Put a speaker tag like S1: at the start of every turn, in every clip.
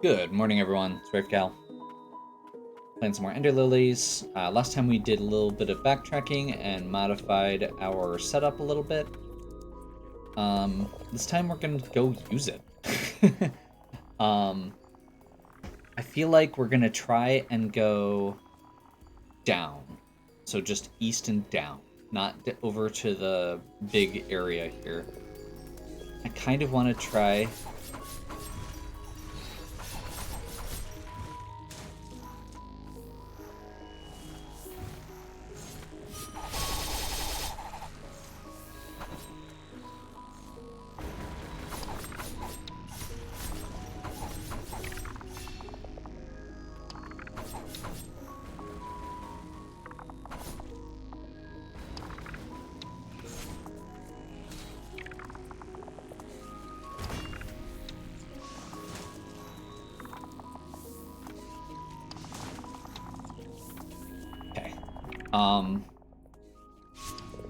S1: Good morning, everyone. It's Ravecal. Playing some more Ender Lilies. Last time we did a little bit of backtracking and modified our setup a little bit. This time we're gonna go use it. I feel like we're gonna try and go down. So just east and down, not over to the big area here. I kind of want to try.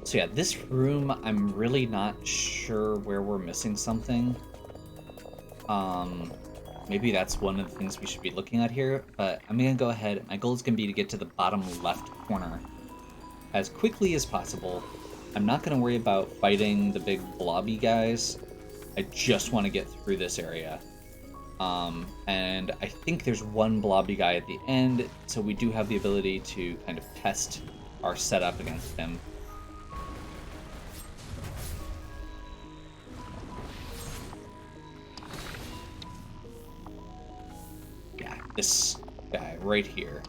S1: So yeah, this room, I'm really not sure where we're missing something. Maybe that's one of the things we should be looking at here, but I'm gonna go ahead. My goal is gonna be to get to the bottom left corner as quickly as possible. I'm not gonna worry about fighting the big blobby guys. I just want to get through this area. And I think there's one blobby guy at the end, so we do have the ability to kind of test our setup against him. Yeah, this guy right here.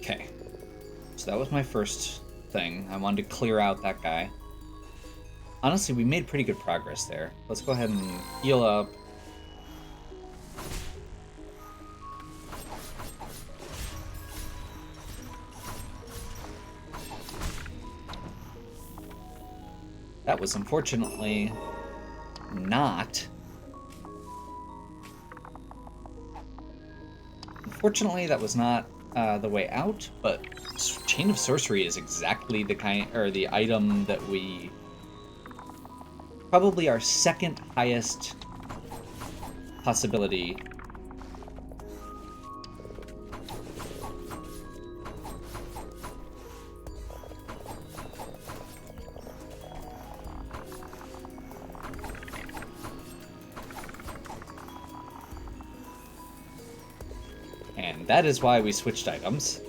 S1: Okay, so that was my first thing. I wanted to clear out that guy. Honestly, we made pretty good progress there. Let's go ahead and heal up. That was unfortunately not. Unfortunately, that was not the way out, but Chain of Sorcery is exactly the kind, or the item that we... Probably our second highest possibility. And that is why we switched items.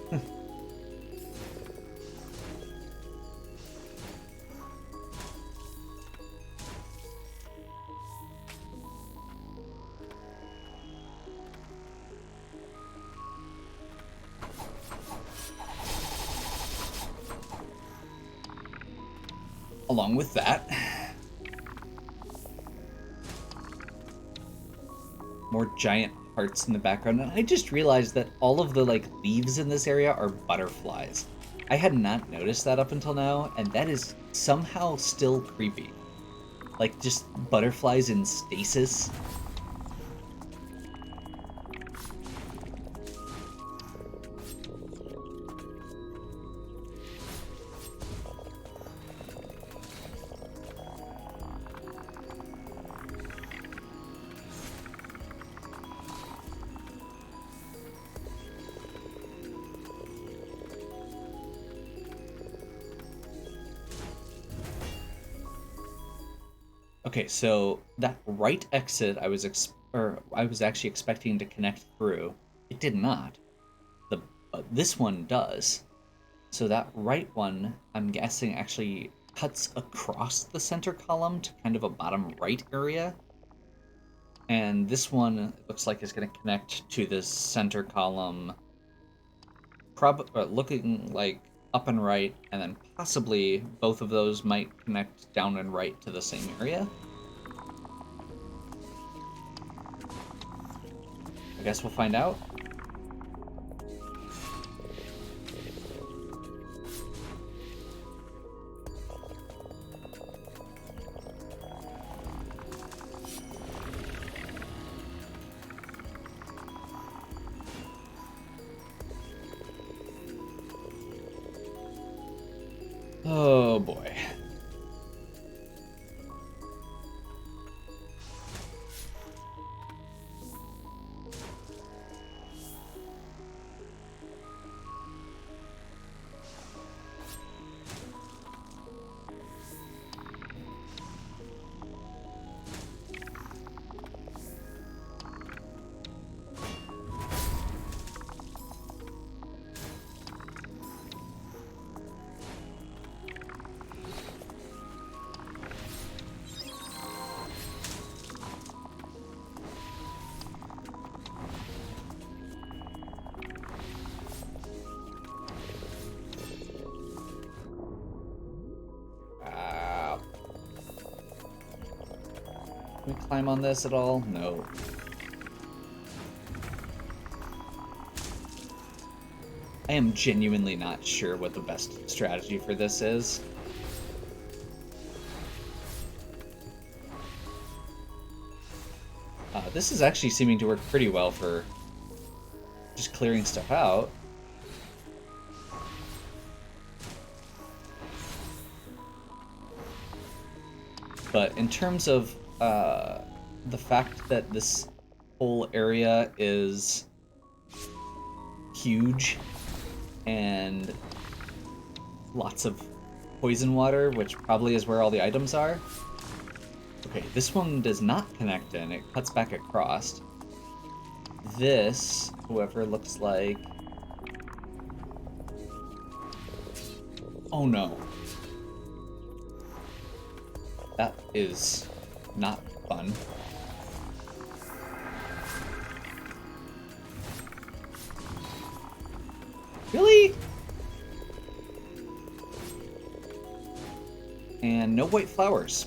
S1: Along with that, more giant hearts in the background, and I just realized that all of the leaves in this area are butterflies. I had not noticed that up until now, and that is somehow still creepy. Like just butterflies in stasis. Okay, so that right exit I was actually expecting to connect through. It did not. This one does. So that right one, I'm guessing, actually cuts across the center column to kind of a bottom right area. And this one looks like it's going to connect to this center column, looking like up and right, and then possibly both of those might connect down and right to the same area. I guess we'll find out. Oh boy. Can we climb on this at all? No. I am genuinely not sure what the best strategy for this is. This is actually seeming to work pretty well for just clearing stuff out. But in terms of the fact that this whole area is huge and lots of poison water, which probably is where all the items are. Okay, this one does not connect in. It cuts back across. This, whoever looks like... Oh no. That is not fun. Really? And no white flowers.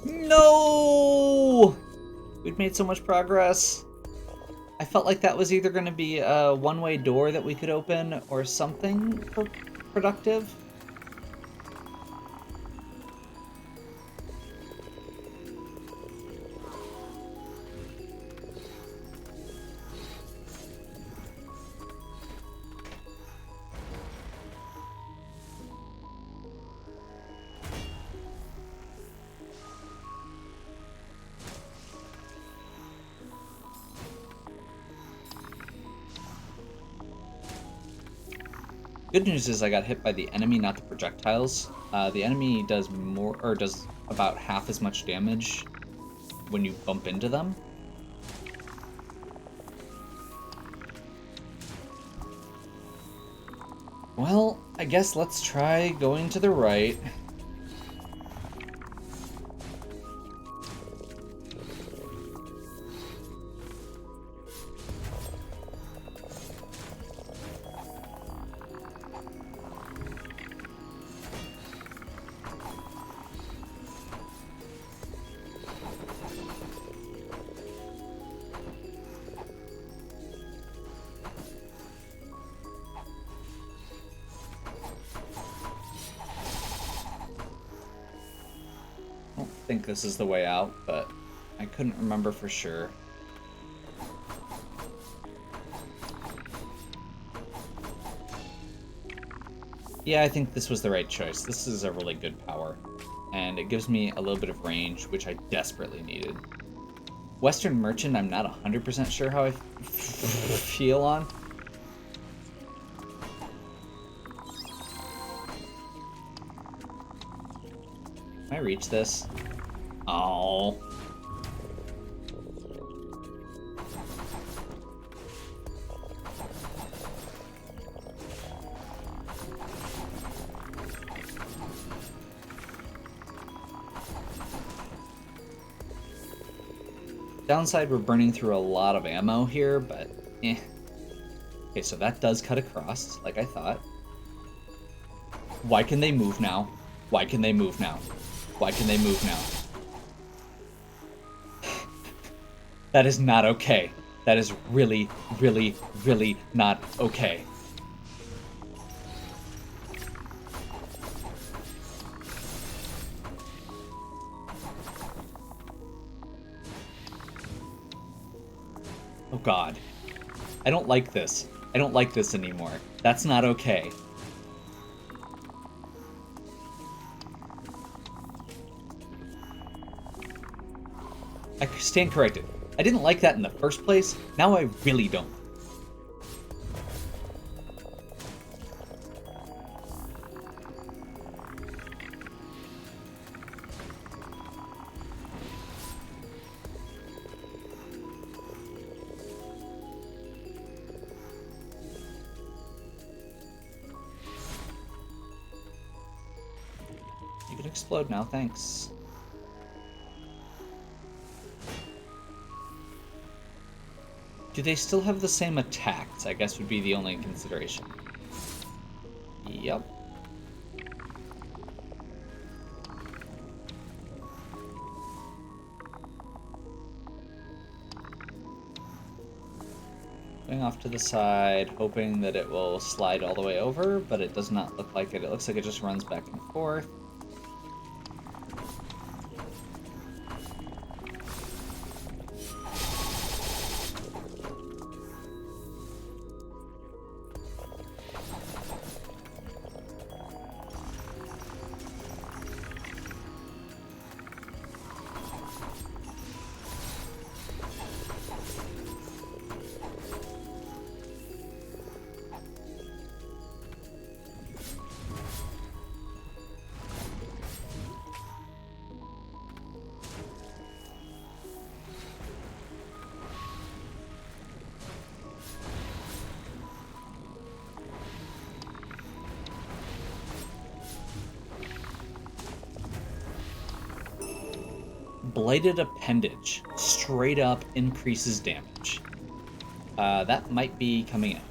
S1: No! We'd made so much progress. I felt like that was either going to be a one-way door that we could open or something productive. Good news is I got hit by the enemy, not the projectiles. The enemy does more, or does about half as much damage when you bump into them. Well, I guess let's try going to the right. I think this is the way out, but I couldn't remember for sure. Yeah, I think this was the right choice. This is a really good power. and it gives me a little bit of range, which I desperately needed. Western Merchant, I'm not 100% sure how I feel on. Can I reach this? Oh. Downside, we're burning through a lot of ammo here, but eh. Okay, so that does cut across, like I thought. Why can they move now? Why can they move now? Why can they move now? That is not okay. That is really, really, really not okay. Oh god. I don't like this. I don't like this anymore. That's not okay. I stand corrected. I didn't like that in the first place. Now I really don't. You can explode now, thanks. Do they still have the same attacks? I guess would be the only consideration. Yep. Going off to the side, hoping that it will slide all the way over, but it does not look like it. It looks like it just runs back and forth. Blighted Appendage. Straight up increases damage. That might be coming in.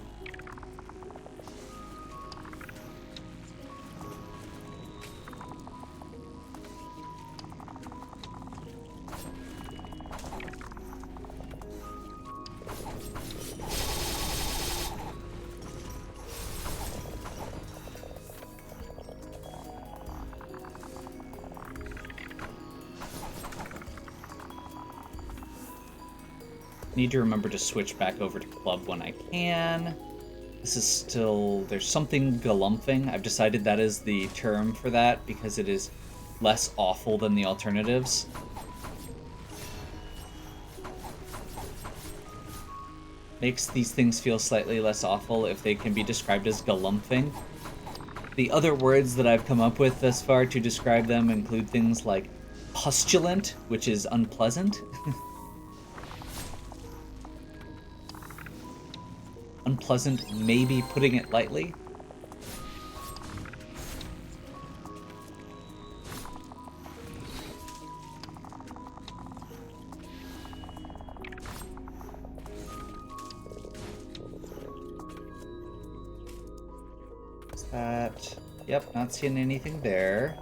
S1: Need to remember to switch back over to club when I can. This is still... There's something galumphing. I've decided that is the term for that because it is less awful than the alternatives. Makes these things feel slightly less awful if they can be described as galumphing. The other words that I've come up with thus far to describe them include things like pustulant, which is unpleasant. Unpleasant, maybe putting it lightly. Is that... Yep, not seeing anything there.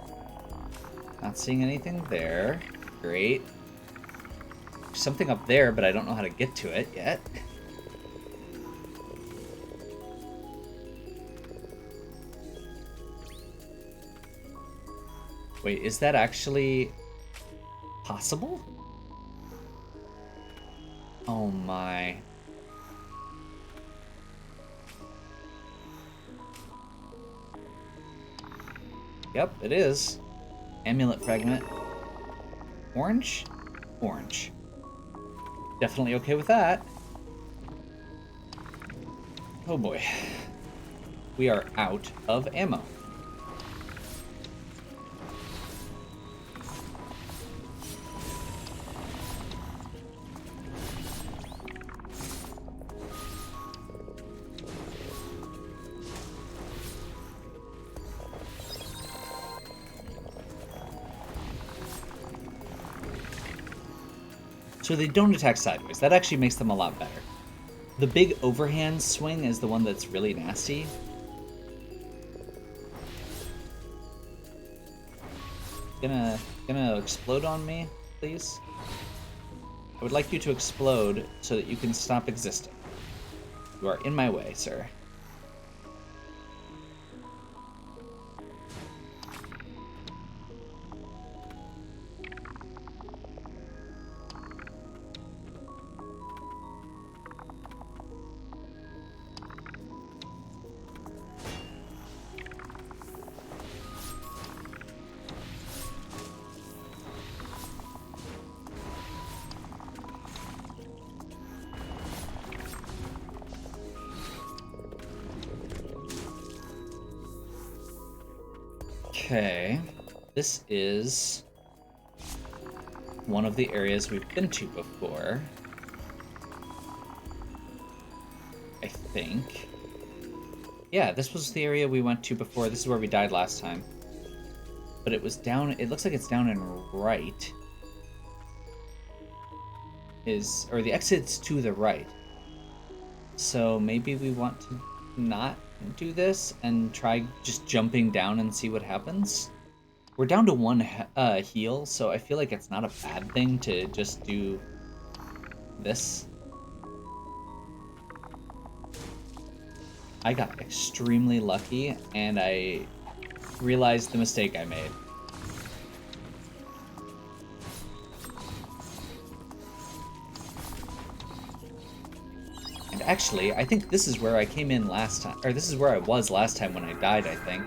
S1: Not seeing anything there. Great. There's something up there, but I don't know how to get to it yet. Wait, is that actually possible? Oh my. Yep, it is. Amulet fragment. Orange? Orange. Definitely okay with that. Oh boy. We are out of ammo. So they don't attack sideways. That actually makes them a lot better. The big overhand swing is the one that's really nasty. Gonna explode on me, please? I would like you to explode so that you can stop existing. You are in my way, sir. Okay, this is one of the areas we've been to before. I think. Yeah, this was the area we went to before. This is where we died last time. But it was down, it looks like it's down and right. Or the exit's to the right. So maybe we want to not do this and try just jumping down and see what happens. We're down to one heal, so I feel like it's not a bad thing to just do this. I got extremely lucky, and I realized the mistake I made. And actually, I think this is where I came in last time, or this is where I was last time when I died, I think.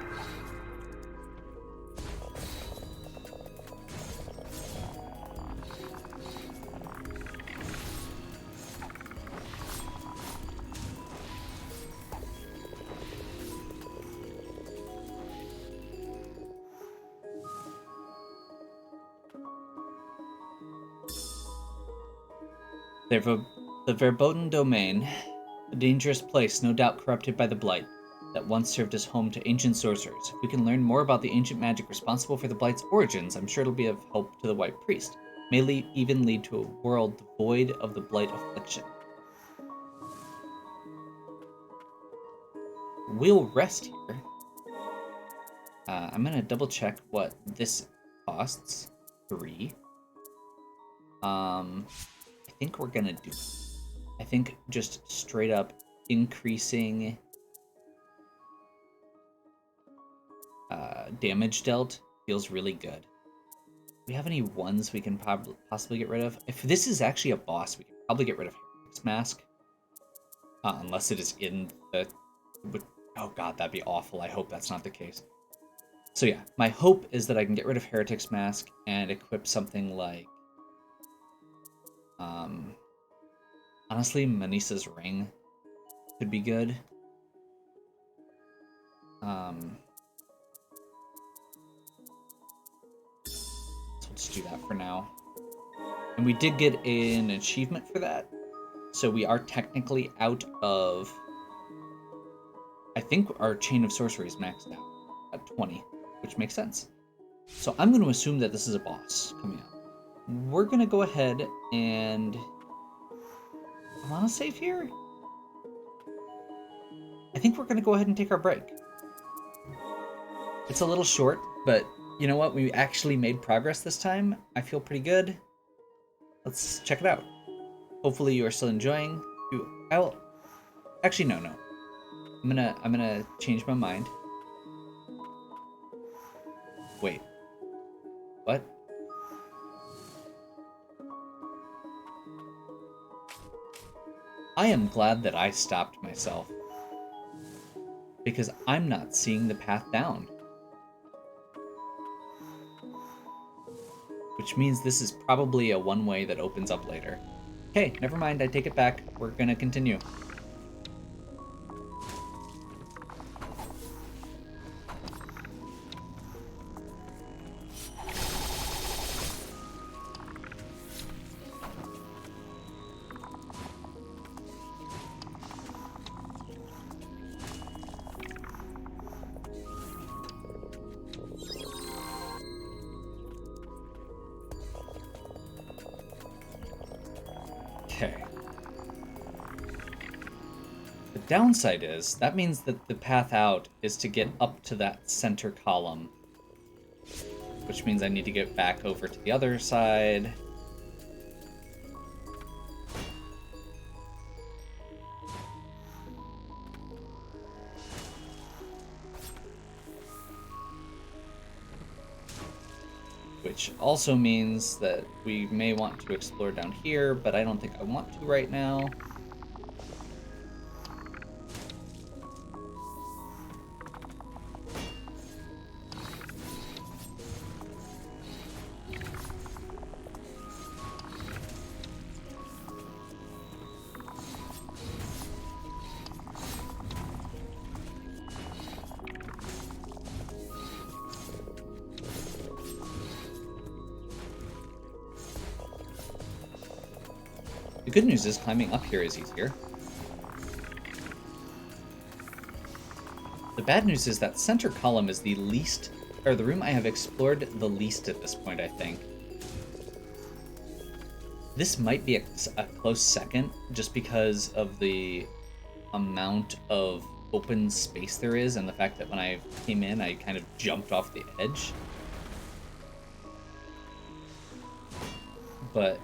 S1: The Verboten Domain, a dangerous place, no doubt corrupted by the Blight, that once served as home to ancient sorcerers. If we can learn more about the ancient magic responsible for the Blight's origins, I'm sure it'll be of help to the White Priest. May even lead to a world devoid of the Blight affliction. We'll rest here. I'm gonna double check what this costs. 3. I think we're gonna do it. I think just straight up increasing damage dealt feels really good. Do we have any ones we can possibly get rid of? If this is actually a boss, we can probably get rid of Heretic's Mask. Unless it is in the... Oh god, that'd be awful. I hope that's not the case. So yeah, my hope is that I can get rid of Heretic's Mask and equip something like... honestly, Manisa's Ring could be good. So let's do that for now. And we did get an achievement for that. So we are technically out of... I think our Chain of Sorcery is maxed out at 20, which makes sense. So I'm going to assume that this is a boss coming up. We're going to go ahead and... I want to save here? I think we're going to go ahead and take our break. It's a little short, but you know what? We actually made progress this time. I feel pretty good. Let's check it out. Hopefully you are still enjoying. Actually, no. I'm gonna change my mind. Wait. What? I am glad that I stopped myself. Because I'm not seeing the path down. which means this is probably a one-way that opens up later. Okay, never mind, I take it back. We're gonna continue. Okay. The downside is, that means that the path out is to get up to that center column, which means I need to get back over to the other side. Which also means that we may want to explore down here, but I don't think I want to right now. The good news is climbing up here is easier. The bad news is that center column is the least, or the room I have explored the least at this point, I think. This might be a close second, just because of the amount of open space there is, and the fact that when I came in, I kind of jumped off the edge. But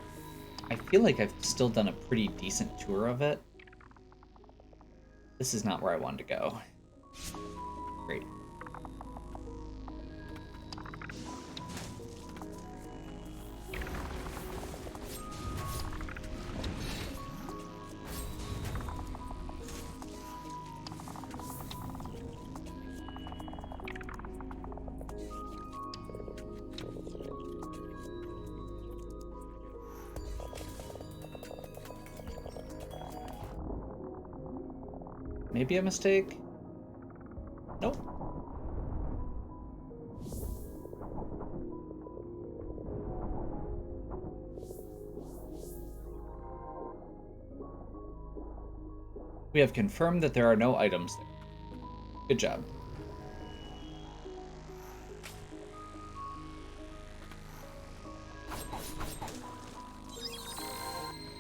S1: I feel like I've still done a pretty decent tour of it. This is not where I wanted to go. Great. Maybe a mistake? Nope. We have confirmed that there are no items there. Good job.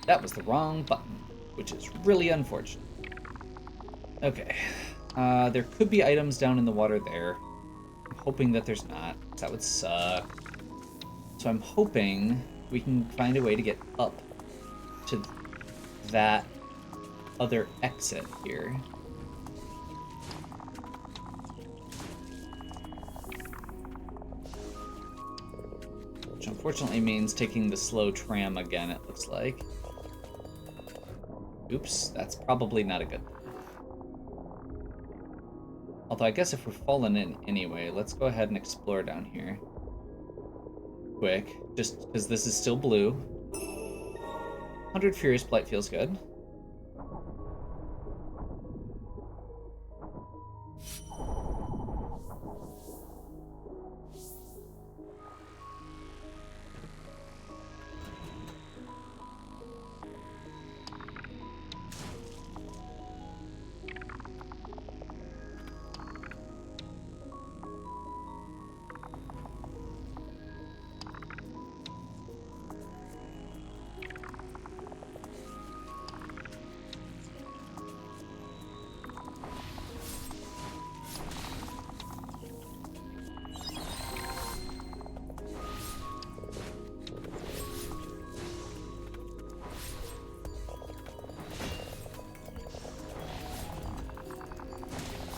S1: That was the wrong button, which is really unfortunate. Okay. There could be items down in the water there. I'm hoping that there's not, because that would suck. So I'm hoping we can find a way to get up to that other exit here. Which unfortunately means taking the slow tram again, it looks like. Oops, that's probably not a good thing. Although I guess if we're falling in anyway, let's go ahead and explore down here. Quick, just because this is still blue. 100 Furious Blight feels good.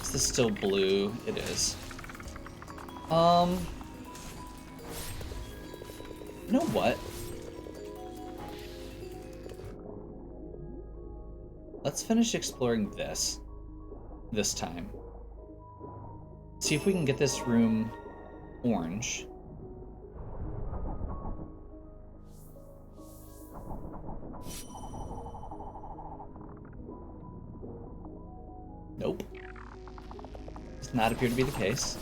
S1: Is this still blue? It is. You know what? Let's finish exploring this time. See if we can get this room orange. Nope. Does not appear to be the case.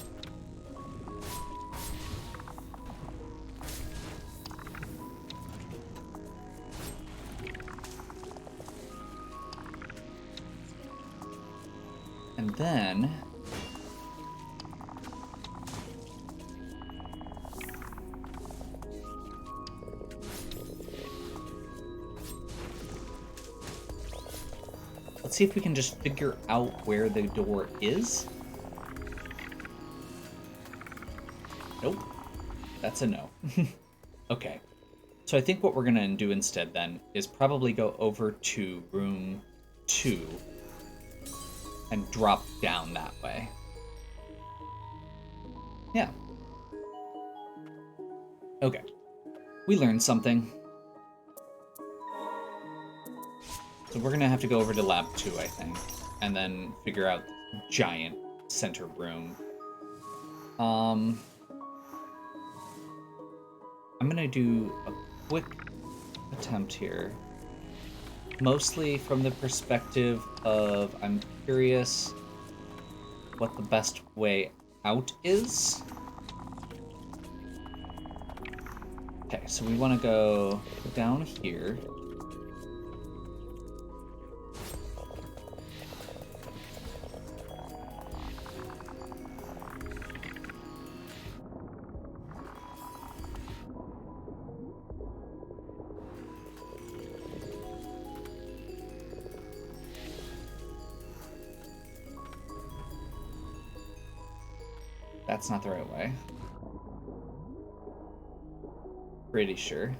S1: And then... let's see if we can just figure out where the door is. Nope. That's a no. Okay. So I think what we're going to do instead then is probably go over to room 2 and drop down that way. Yeah. Okay. We learned something. So we're going to have to go over to lab 2, I think, and then figure out the giant center room. I'm going to do a quick attempt here. Mostly from the perspective of I'm curious what the best way out is. Okay, so we want to go down here. That's not the right way. Pretty sure.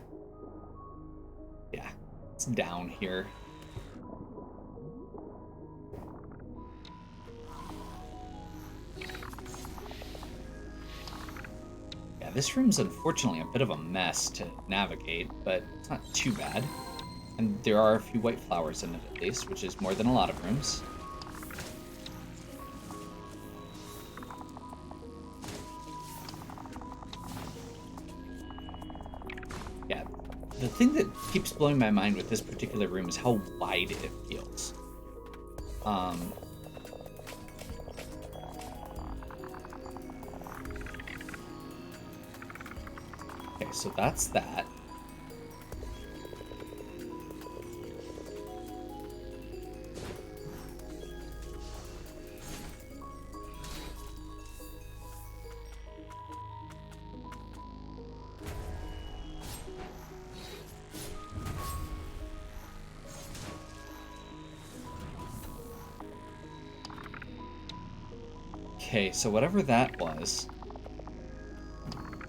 S1: Yeah, it's down here. Yeah, this room's unfortunately a bit of a mess to navigate, but it's not too bad. And there are a few white flowers in it at least, which is more than a lot of rooms. The thing that keeps blowing my mind with this particular room is how wide it feels. Okay, so that's that. Okay, so whatever that was,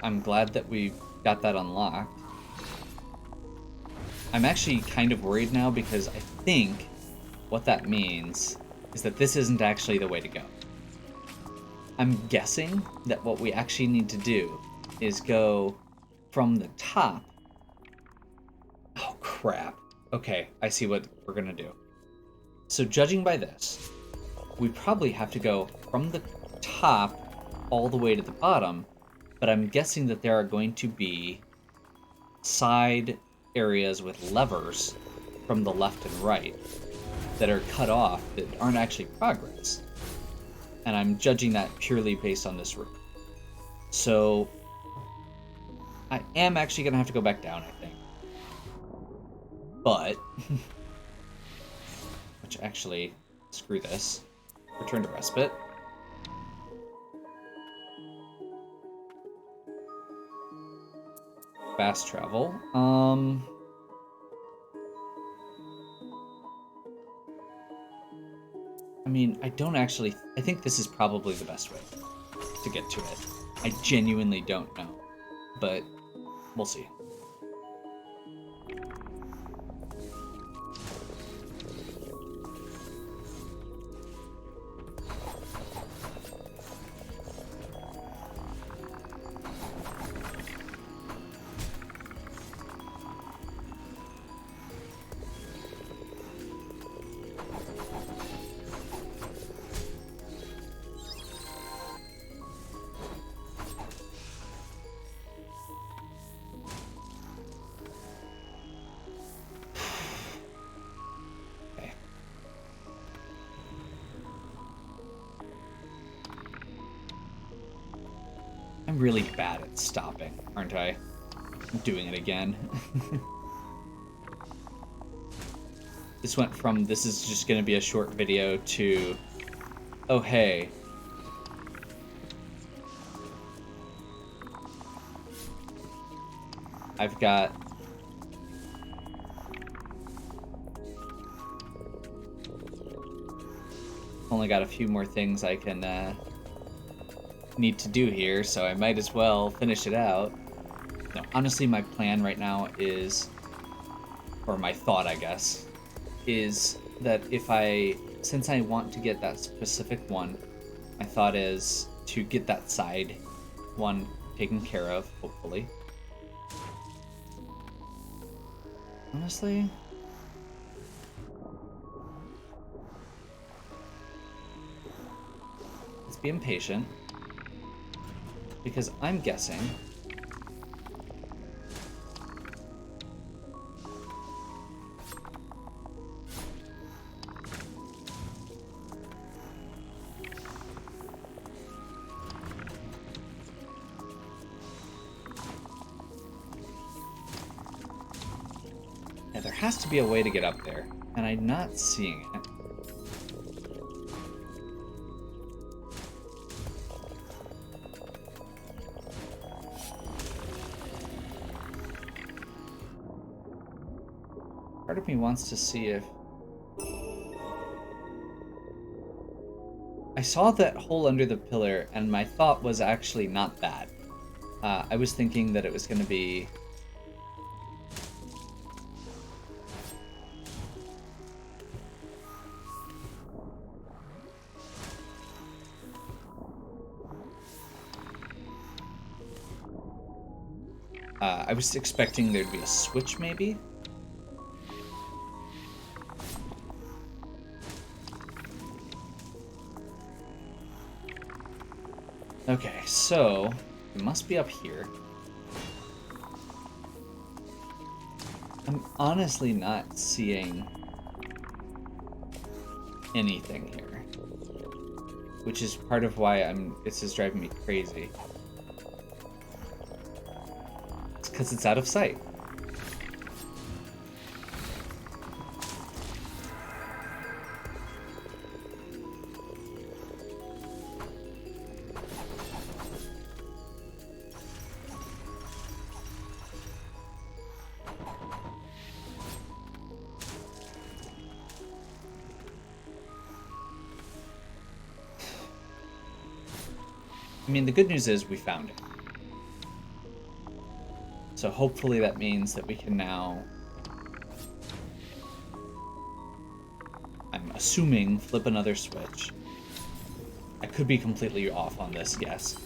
S1: I'm glad that we got that unlocked. I'm actually kind of worried now because I think what that means is that this isn't actually the way to go. I'm guessing that what we actually need to do is go from the top. Oh, crap. Okay, I see what we're gonna do. So judging by this, we probably have to go from the top all the way to the bottom, but I'm guessing that there are going to be side areas with levers from the left and right that are cut off that aren't actually progress. And I'm judging that purely based on this room. So I am actually going to have to go back down, I think. But, which actually, screw this. Return to respite. Fast travel. I mean, I think this is probably the best way to get to it. I genuinely don't know, but we'll see. I'm really bad at stopping, aren't I? I'm doing it again. This went from, this is just going to be a short video, to, oh hey. I've got... only got a few more things I can need to do here, so I might as well finish it out. No, honestly, my plan right now is, or my thought, I guess, is that since I want to get that specific one, my thought is to get that side one taken care of, hopefully. Honestly, let's be impatient, because I'm guessing there has to be a way to get up there, and I'm not seeing it. Part of me wants to see if... I saw that hole under the pillar, and my thought was actually not that. I was thinking that it was going to be... I was expecting there'd be a switch, maybe? Okay, so it must be up here. I'm honestly not seeing anything here, which is part of why this is driving me crazy. It's because it's out of sight. I mean, the good news is we found it. So hopefully that means that we can now, I'm assuming, flip another switch. I could be completely off on this, yes.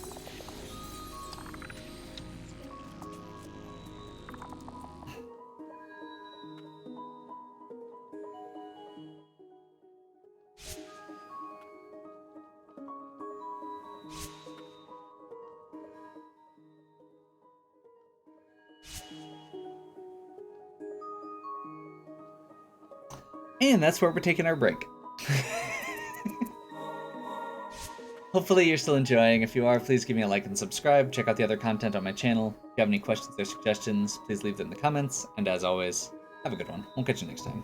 S1: And that's where we're taking our break. Hopefully you're still enjoying. If you are, please give me a like and subscribe. Check out the other content on my channel. If you have any questions or suggestions, please leave them in the comments. And as always, have a good one. We'll catch you next time.